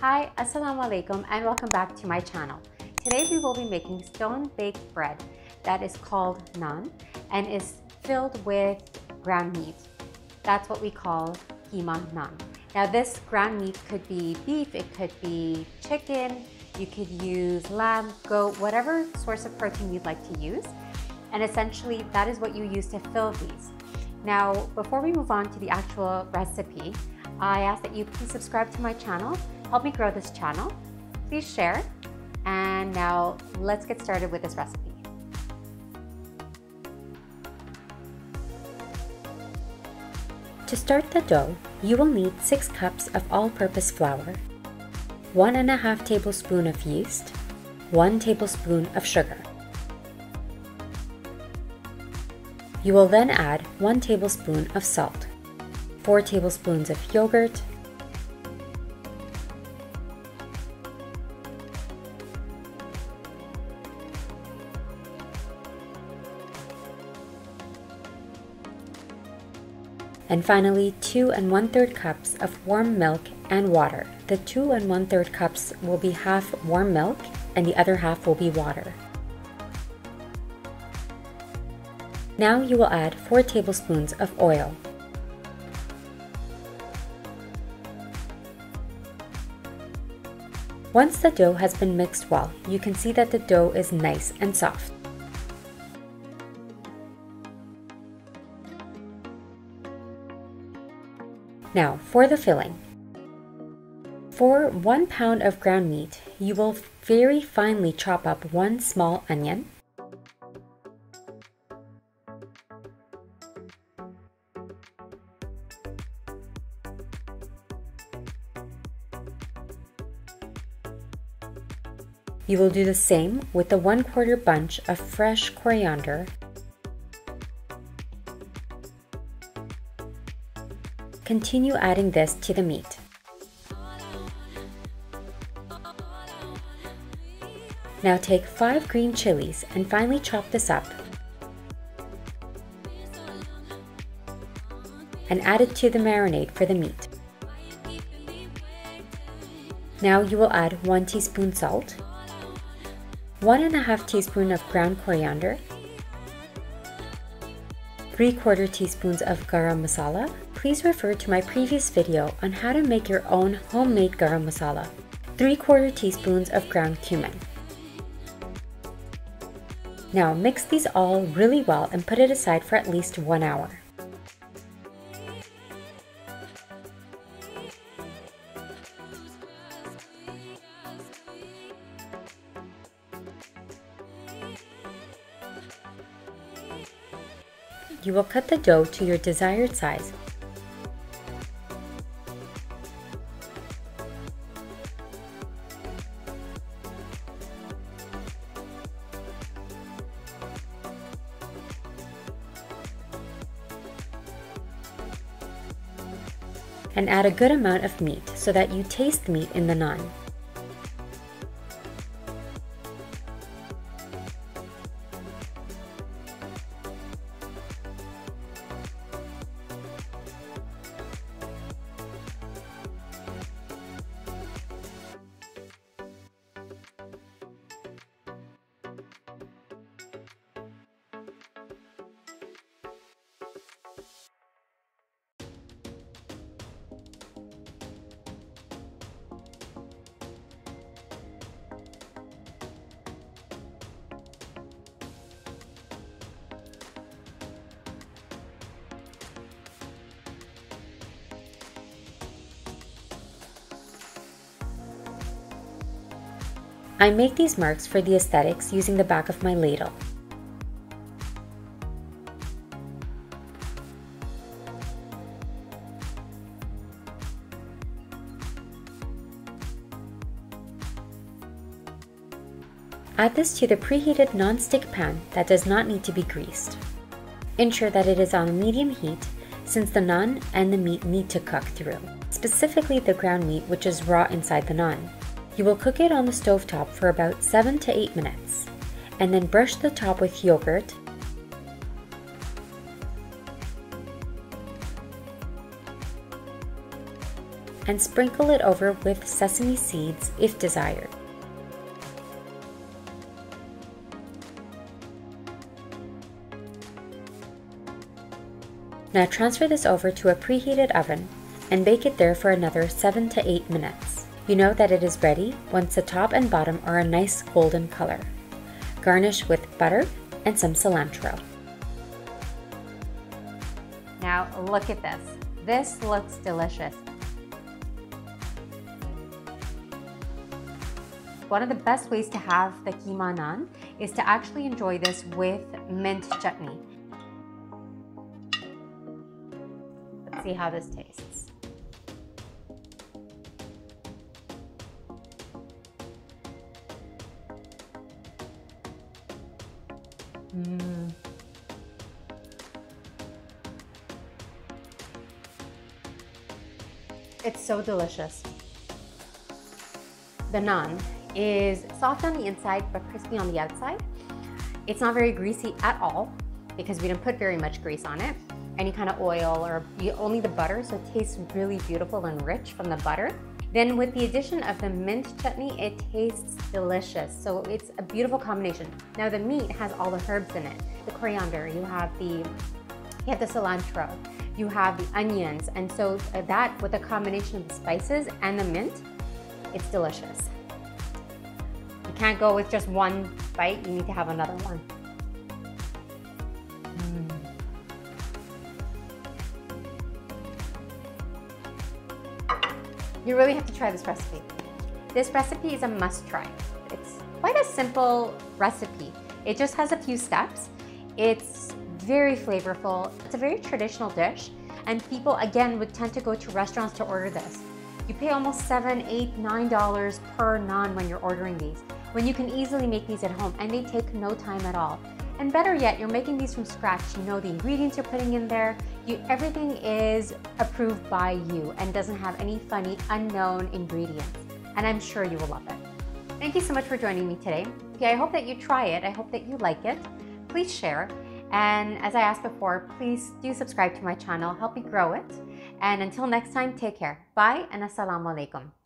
Hi, Assalamu alaikum and welcome back to my channel. Today we will be making stone-baked bread that is called naan and is filled with ground meat. That's what we call Keema Naan. Now this ground meat could be beef, it could be chicken, you could use lamb, goat, whatever source of protein you'd like to use. And essentially that is what you use to fill these. Now, before we move on to the actual recipe, I ask that you please subscribe to my channel, help me grow this channel, please share, and now let's get started with this recipe. To start the dough, you will need 6 cups of all-purpose flour, 1½ tablespoon of yeast, 1 tablespoon of sugar. You will then add 1 tablespoon of salt, 4 tablespoons of yogurt, and finally 2 1/3 cups of warm milk and water. The 2 1/3 cups will be half warm milk and the other half will be water. Now you will add 4 tablespoons of oil. Once the dough has been mixed well, you can see that the dough is nice and soft. Now for the filling. For 1 pound of ground meat, you will very finely chop up 1 small onion, you will do the same with the 1/4 bunch of fresh coriander, continue adding this to the meat. Now take 5 green chilies and finely chop this up and add it to the marinade for the meat. Now you will add 1 teaspoon salt, 1½ teaspoon of ground coriander, 3/4 teaspoons of garam masala. Please refer to my previous video on how to make your own homemade garam masala, 3/4 teaspoons of ground cumin. Now mix these all really well and put it aside for at least 1 hour. You will cut the dough to your desired size. And add a good amount of meat so that you taste the meat in the naan. I make these marks for the aesthetics using the back of my ladle. Add this to the preheated non-stick pan that does not need to be greased. Ensure that it is on medium heat since the naan and the meat need to cook through, specifically the ground meat which is raw inside the naan. You will cook it on the stovetop for about 7 to 8 minutes, and then brush the top with yogurt and sprinkle it over with sesame seeds if desired. Now transfer this over to a preheated oven and bake it there for another 7 to 8 minutes. You know that it is ready once the top and bottom are a nice golden color. Garnish with butter and some cilantro. Now look at this. This looks delicious. One of the best ways to have the Keema Naan is to actually enjoy this with mint chutney. Let's see how this tastes. It's so delicious. The naan is soft on the inside but crispy on the outside. It's not very greasy at all because we didn't put very much grease on it. Any kind of oil or only the butter, so it tastes really beautiful and rich from the butter. Then with the addition of the mint chutney, it tastes delicious. So it's a beautiful combination. Now the meat has all the herbs in it. The coriander, you have the cilantro, you have the onions, and so that with a combination of the spices and the mint, it's delicious. You can't go with just one bite, you need to have another one. You really have to try this recipe. This recipe is a must try. It's quite a simple recipe. It just has a few steps. It's very flavorful. It's a very traditional dish, and people again would tend to go to restaurants to order this. You pay almost $7, $8, $9 per naan when you're ordering these, when you can easily make these at home, and they take no time at all. And better yet, you're making these from scratch. You know the ingredients you're putting in there. Everything is approved by you and doesn't have any funny unknown ingredients. And I'm sure you will love it. Thank you so much for joining me today. Okay, I hope that you try it. I hope that you like it. Please share. And as I asked before, please do subscribe to my channel. Help me grow it. And until next time, take care. Bye and assalamu alaikum.